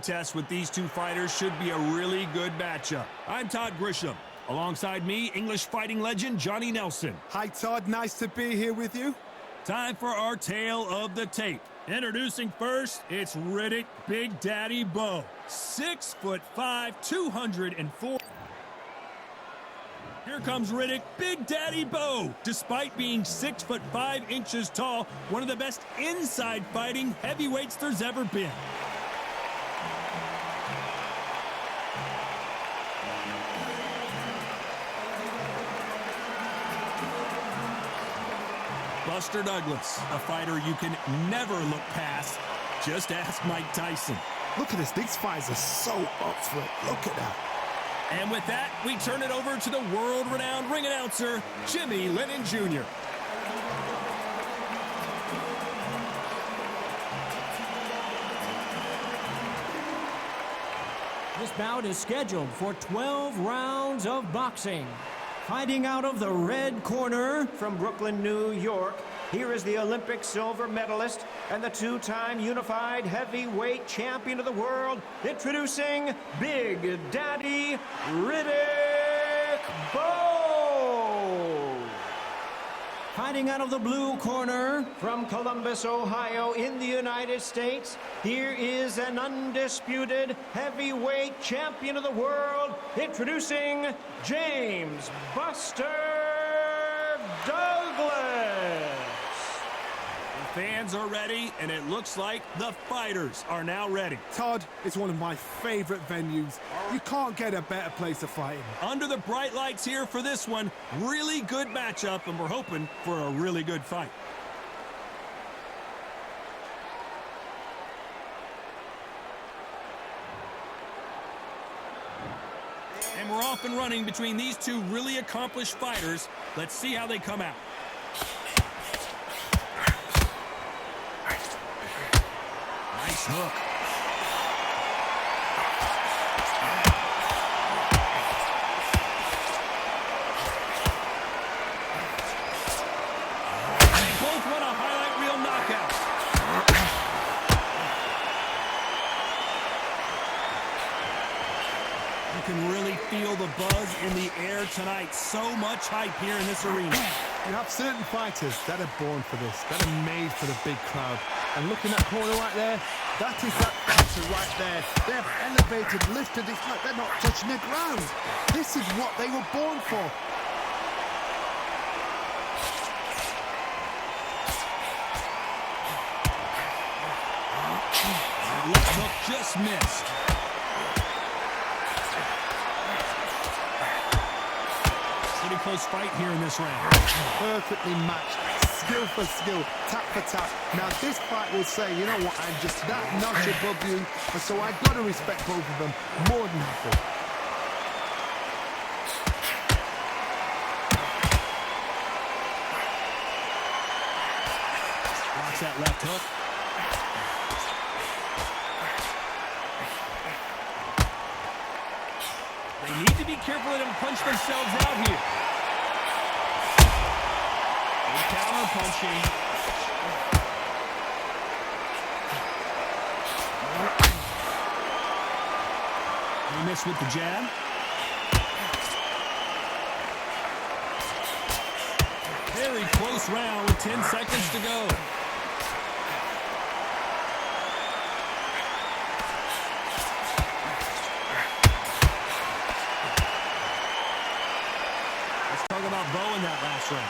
Test with these two fighters should be a really good matchup. I'm Todd Grisham. Alongside me, English fighting legend Johnny Nelson. Hi, Todd. Nice to be here with you. Time for our tale of the tape. Introducing first, it's Riddick Big Daddy Bowe. 6'5", 204. Here comes Riddick Big Daddy Bowe. Despite being 6'5" tall, one of the best inside fighting heavyweights there's ever been. Buster Douglas, a fighter you can never look past. Just ask Mike Tyson. Look at this. These fights are so up for it. Look at that. And with that, we turn it over to the world-renowned ring announcer, Jimmy Lennon Jr. This bout is scheduled for 12 rounds of boxing. Fighting out of the red corner from Brooklyn, New York, here is the Olympic silver medalist and the two-time unified heavyweight champion of the world, introducing Big Daddy Riddick Bowe. Fighting out of the blue corner from Columbus, Ohio in the United States, here is an undisputed heavyweight champion of the world, introducing James Buster Douglas. The fans are ready, and it looks like the fighters are now ready. Todd, it's one of my favorite venues. You can't get a better place to fight in. Under the bright lights here for this one, really good matchup, and we're hoping for a really good fight. And we're off and running between these two really accomplished fighters. Let's see how they come out. Nice hook. They both want a highlight reel knockout. You can really feel the buzz in the air tonight. So much hype here in this arena. You have certain fighters that are born for this, that are made for the big crowd. And looking at that corner right there, that is that fighter right there. They have elevated, lifted, it's like they're not touching the ground. This is what they were born for. That left hook just missed. Pretty close fight here in this round. Perfectly matched, skill for skill, tap for tap. Now this fight will say, you know what, I'm just that notch above you, and so I've got to respect both of them more than happy. Watch that left hook. They need to be careful they don't punch themselves out here. Good counter punching. They miss with the jab. Very close round with 10 seconds to go. About Bowe in that last round.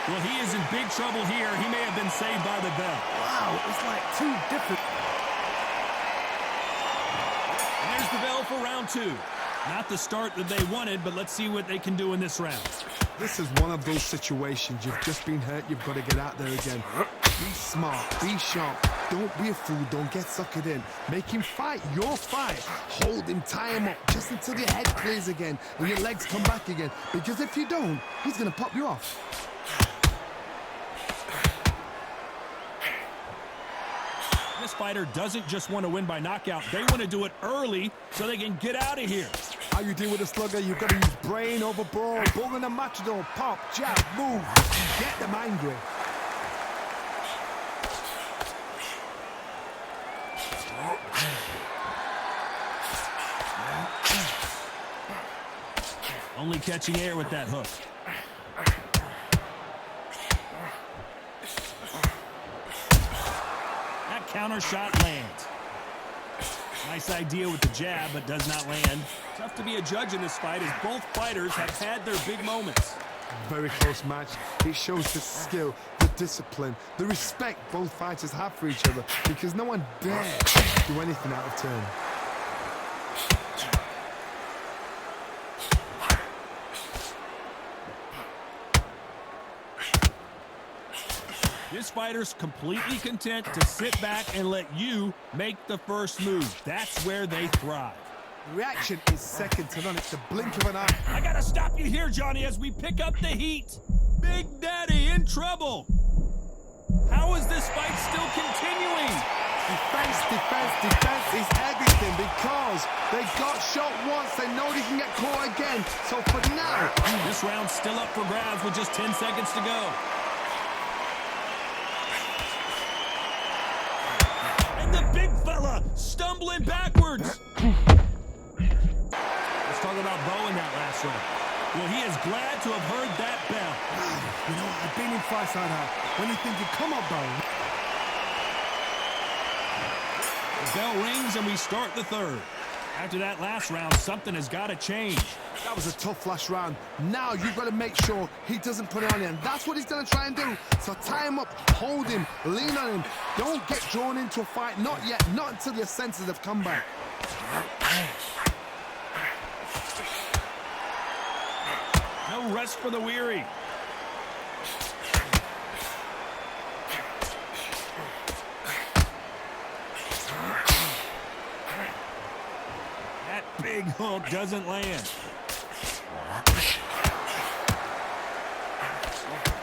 Well, he is in big trouble here. He may have been saved by the bell. Wow, it's like two different. And there's the bell for round two. Not the start that they wanted, but let's see what they can do in this round. This is one of those situations. You've just been hurt. You've got to get out there again. Be smart. Be sharp. Don't be a fool. Don't get suckered in. Make him fight your fight. Hold him, tie him up just until your head clears again and your legs come back again. Because if you don't, he's going to pop you off. This fighter doesn't just want to win by knockout. They want to do it early so they can get out of here. How you deal with a slugger? You've got to use brain over brawl. Bull in a matador. Pop, jab, move. Get them angry. catching air with that hook. That counter shot lands. Nice idea with the jab, but does not land. Tough to be a judge in this fight as both fighters have had their big moments. Very close match. It shows the skill, the discipline, the respect both fighters have for each other because no one dares do anything out of turn. This fighter's completely content to sit back and let you make the first move. That's where they thrive. Reaction is second to none. It's the blink of an eye. I gotta stop you here, Johnny, as we pick up the heat. Big Daddy in trouble. How is this fight still continuing? Defense, defense, defense is everything because they got shot once. They know they can get caught again. So for now, this round's still up for grabs with just 10 seconds to go. And the big fella stumbling backwards. Let's talk about Bowe in that last round. Well, he is glad to have heard that bell. You know, I've been in fights like that. When you're thinking, come on, Bowe. The bell rings and we start the third. After that last round, something has got to change. That was a tough last round. Now you've got to make sure he doesn't put it on you, and that's what he's going to try and do. So tie him up, hold him, lean on him. Don't get drawn into a fight. Not yet. Not until your senses have come back. No rest for the weary. That big hook doesn't land.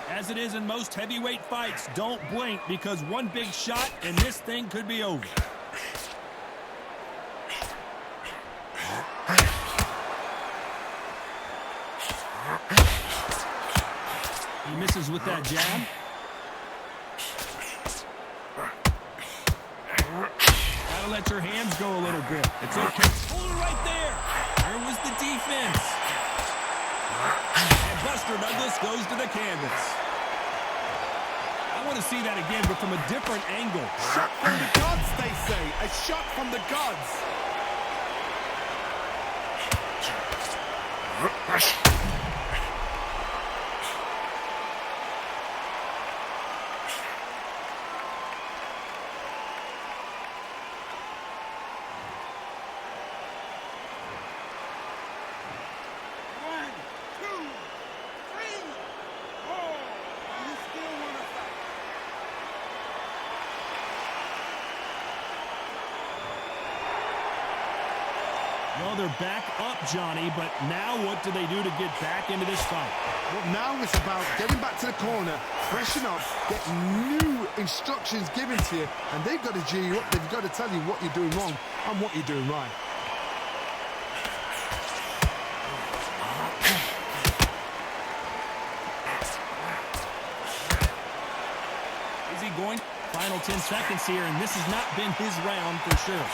As it is in most heavyweight fights, don't blink because one big shot and this thing could be over. He misses with that jab. Gotta let your hands go a little bit. It's okay. Hold it right there. There was the defense. And Buster Douglas goes to the canvas. I want to see that again, but from a different angle. Shot from the gods, they say. A shot from the gods. Well, they're back up, Johnny, but now what do they do to get back into this fight? Well, now it's about getting back to the corner, freshen up, get new instructions given to you, and they've got to G you up. They've got to tell you what you're doing wrong and what you're doing right. Is he going? Final 10 seconds here, and this has not been his round for sure.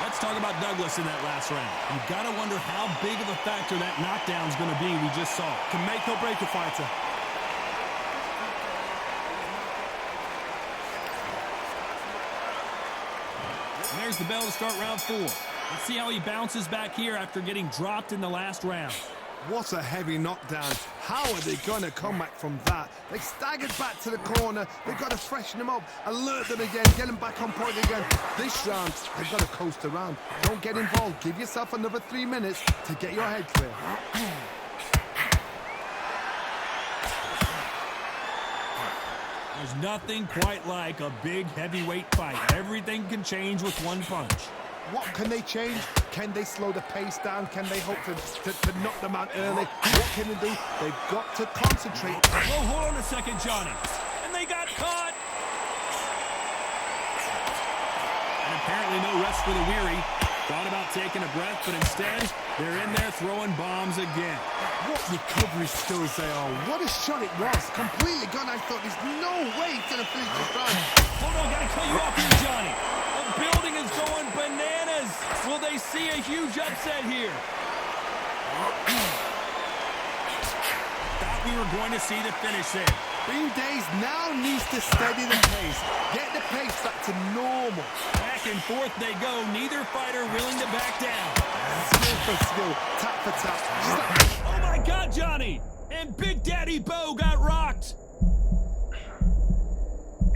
Let's talk about Douglas in that last round. You've got to wonder how big of a factor that knockdown is going to be we just saw. Can make or break a fighter. And there's the bell to start round 4. Let's see how he bounces back here after getting dropped in the last round. What a heavy knockdown. How are they going to come back from that? They staggered back to the corner. They've got to freshen them up, alert them again, get them back on point again. This round, they've got to coast around. Don't get involved. Give yourself another 3 minutes to get your head clear. There's nothing quite like a big heavyweight fight. Everything can change with one punch. What can they change? Can they slow the pace down? Can they hope to knock them out early? What can they do? They've got to concentrate. Whoa, hold on a second, Johnny. And they got caught. And apparently no rest for the weary. Thought about taking a breath, but instead, they're in there throwing bombs again. What recovery skills they are. What a shot it was. Completely gone. I thought there's no way he's going to finish this round. Hold on, got to cut you off here, Johnny. The building is going bananas. Will they see a huge upset here? Thought we were going to see the finish there. Bean Days now needs to steady the pace. Get the pace back to normal. Back and forth they go. Neither fighter willing to back down. Skill for skill. Tap for tap. Oh, my God, Johnny. And Big Daddy Bowe got rocked.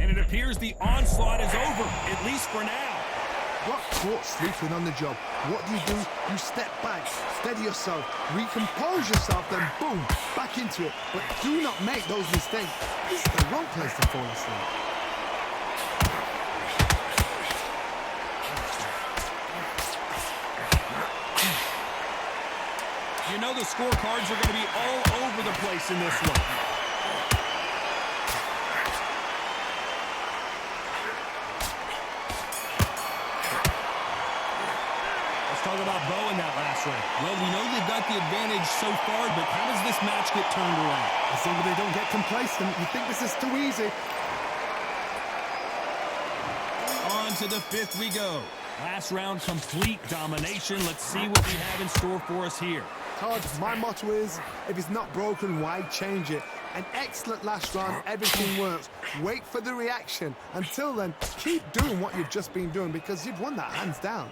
And it appears the onslaught is over, at least for now. Got caught sleeping on the job. What do? You step back, steady yourself, recompose yourself, then boom, back into it. But do not make those mistakes. This is the wrong place to fall asleep. You know the scorecards are going to be all over the place in this one. Talk about Bowe in that last round. Well, we know they've got the advantage so far, but how does this match get turned around? As long as they don't get complacent, you think this is too easy. On to the fifth we go. Last round, complete domination. Let's see what we have in store for us here. Todd, my motto is, if it's not broken, why change it? An excellent last round, everything works. Wait for the reaction. Until then, keep doing what you've just been doing because you've won that hands down.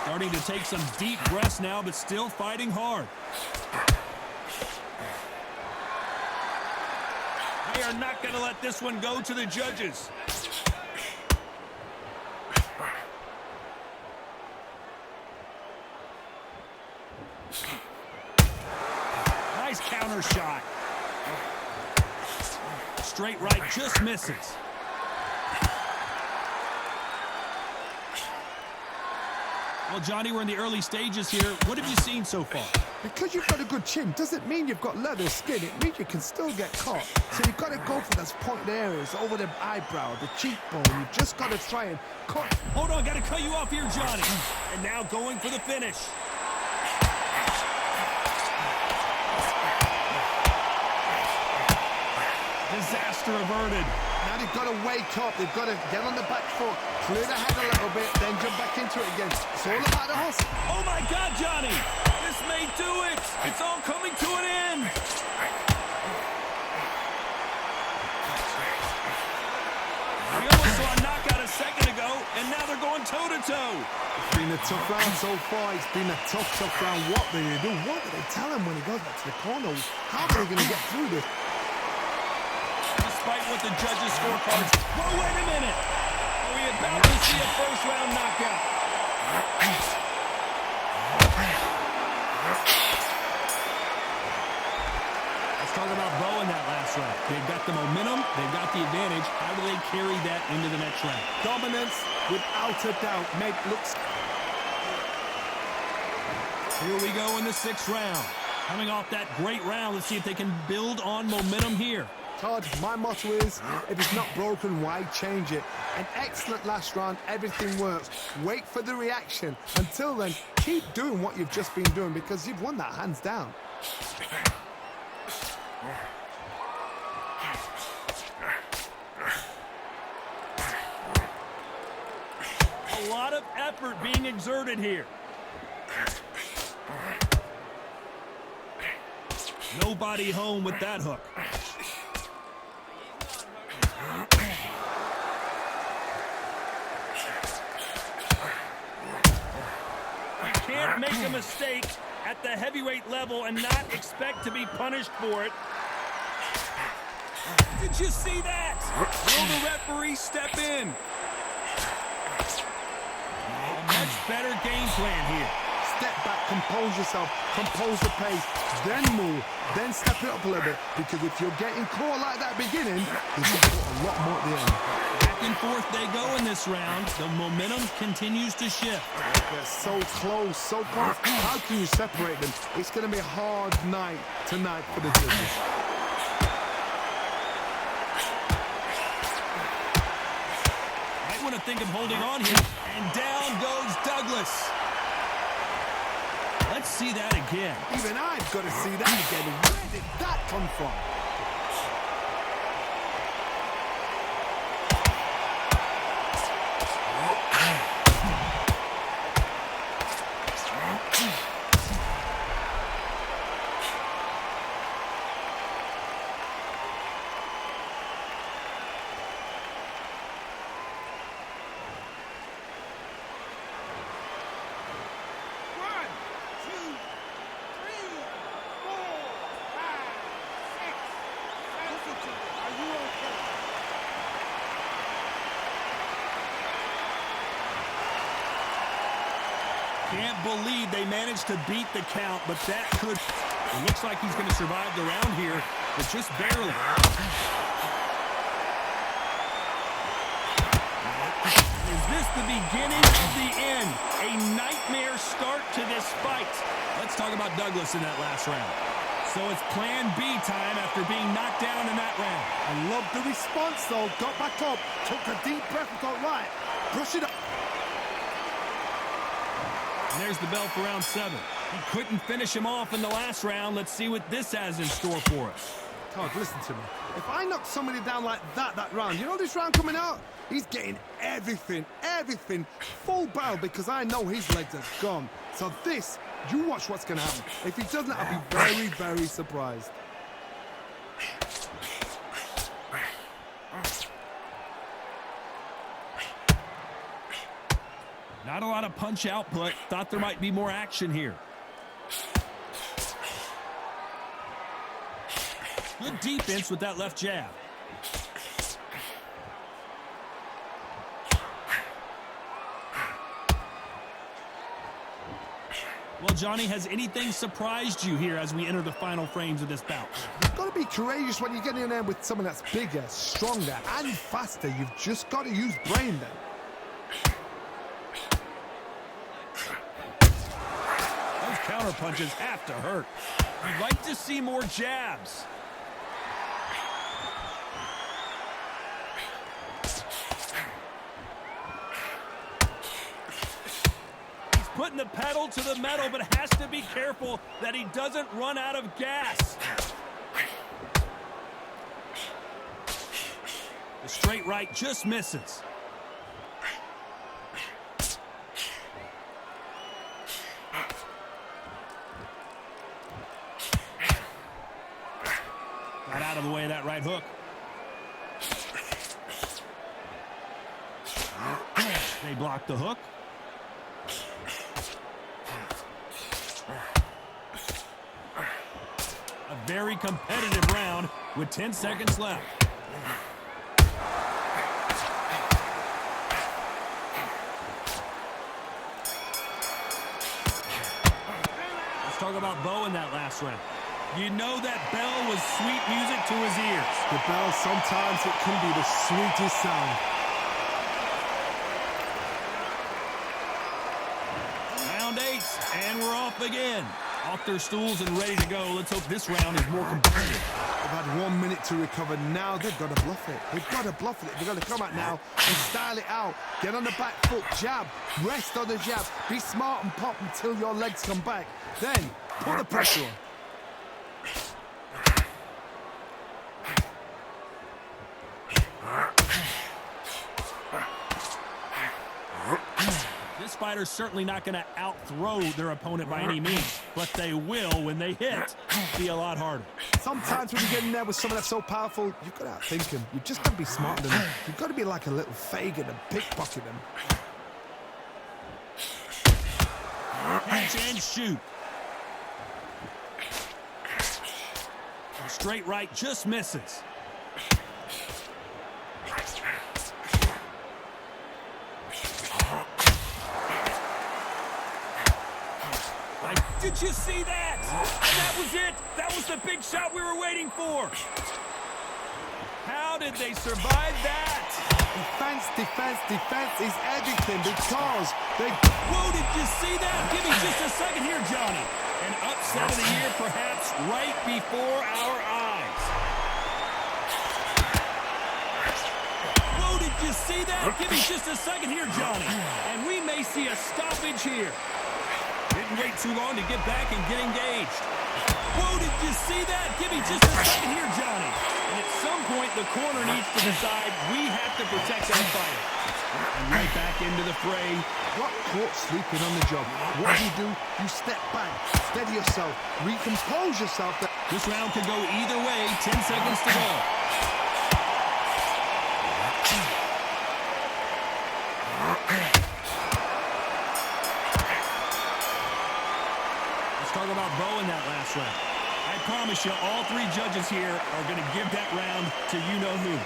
Starting to take some deep breaths now, but still fighting hard. They are not going to let this one go to the judges. Nice counter shot. Straight right, just misses. Well, Johnny, we're in the early stages here. What have you seen so far? Because you've got a good chin doesn't mean you've got leather skin. It means you can still get caught. So you've got to go for those pointed areas over the eyebrow, the cheekbone. You've just got to try and cut. Hold on, got to cut you off here, Johnny. And now going for the finish. Disaster averted. Now they've got to wake up. They've got to get on the back foot, clear the head a little bit, then jump back into it again. It's all about the hustle. Oh, my God, Johnny. This may do it. It's all coming to an end. We almost saw a knockout a second ago, and now they're going toe-to-toe. It's been a tough round so far. It's been a tough round. What do they do? What do they tell him when he goes back to the corner? How are they going to get through this? Despite what the judges' scorecards. Whoa, wait a minute. Are we about to see a first-round knockout? Let's talk about Bowe in that last round. They've got the momentum. They've got the advantage. How do they carry that into the next round? Dominance, without a doubt, looks. Here we go in the sixth round. Coming off that great round, let's see if they can build on momentum here. Todd, my motto is, if it's not broken, why change it? An excellent last round, everything works. Wait for the reaction. Until then, keep doing what you've just been doing because you've won that hands down. A lot of effort being exerted here. Nobody home with that hook. Can't make a mistake at the heavyweight level and not expect to be punished for it. Did you see that? Will the referee step in? A much better game plan here. Step back, compose yourself, compose the pace, then move, then step it up a little bit. Because if you're getting caught like that beginning, you've got to put a lot more at the end. Back and forth they go in this round. The momentum continues to shift. They're so close, so close. How can you separate them? It's going to be a hard night tonight for the judges. think of holding on here. And down goes Douglas. Let's see that again. Even I've got to see that again. Where did that come from? Can't believe they managed to beat the count, but that could... It looks like he's going to survive the round here, but just barely. Is this the beginning of the end? A nightmare start to this fight. Let's talk about Douglas in that last round. So it's plan B time after being knocked down in that round. I love the response, though. Got back up, took a deep breath and got right. Brush it up. And there's the bell for round 7. He couldn't finish him off in the last round. Let's see what this has in store for us. Todd, listen to me. If I knock somebody down like that round, you know this round coming out? He's getting everything, full barrel, because I know his legs are gone. So this, you watch what's going to happen. If he doesn't, I'll be very, very surprised. Not a lot of punch output. Thought there might be more action here. Good defense with that left jab. Well, Johnny, has anything surprised you here as we enter the final frames of this bout? You've got to be courageous when you get in there with someone that's bigger, stronger, and faster. You've just got to use brain then. Counter punches have to hurt. You'd like to see more jabs. He's putting the pedal to the metal, but has to be careful that he doesn't run out of gas. The straight right just misses. Got out of the way of that right hook. They blocked the hook. A very competitive round with 10 seconds left. Let's talk about Bowe in that last round. You know that bell was sweet music to his ears. The bell, sometimes it can be the sweetest sound. Round 8, and we're off again. Off their stools and ready to go. Let's hope this round is more competitive. They've had 1 minute to recover. Now they've got to bluff it. They've got to bluff it. They've got to come out now and style it out. Get on the back foot, jab, rest on the jab. Be smart and pop until your legs come back. Then put the pressure on. This fighter's certainly not going to out-throw their opponent by any means, but they will, when they hit, be a lot harder. Sometimes when you get in there with someone that's so powerful, you've got to outthink him. You've just got to be smarter than him. You've got to be like a little Fagin and pickpocket him. Catch and shoot. Straight right just misses. Did you see that? And that was it. That was the big shot we were waiting for. How did they survive that? Defense is everything because they... Whoa, did you see that? Give me just a second here, Johnny. An upset of the year, perhaps, right before our eyes. Whoa, did you see that? Give me just a second here, Johnny. And we may see a stoppage here. Didn't wait too long to get back and get engaged. Whoa, did you see that? Give me just a second here, Johnny. And at some point, the corner needs to decide we have to protect that fighter. And right back into the fray. Got caught sleeping on the job. What do? You step back, steady yourself, recompose yourself. This round could go either way. 10 seconds to go. Let's talk about Bowe in that last round. I promise you, all three judges here are going to give that round to you-know-who.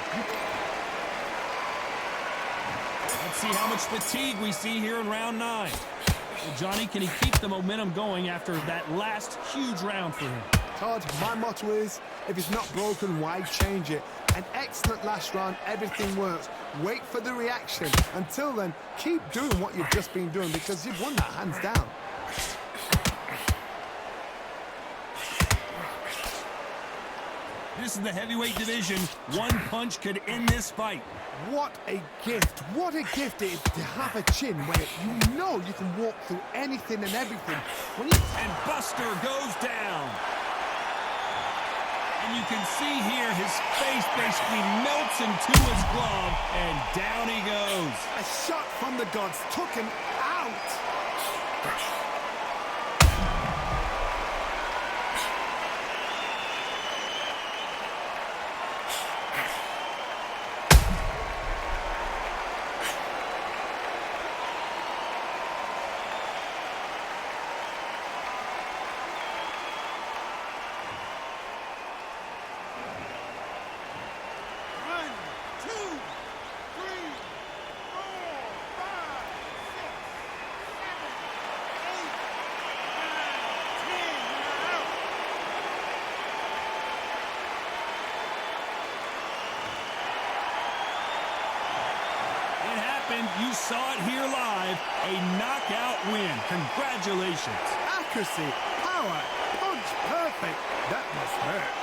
Let's see how much fatigue we see here in round 9. Well, Johnny, can he keep the momentum going after that last huge round for him? Todd, my motto is, if it's not broken, why change it? An excellent last round, everything works. Wait for the reaction. Until then, keep doing what you've just been doing because you've won that hands down. This is the heavyweight division. One punch could end this fight. What a gift. What a gift it is to have a chin where you know you can walk through anything and everything. And Buster goes down. And you can see here his face basically melts into his glove, and down he goes. A shot from the gods took him out. You saw it here live, a knockout win. Congratulations. Accuracy, power, punch perfect. That must hurt.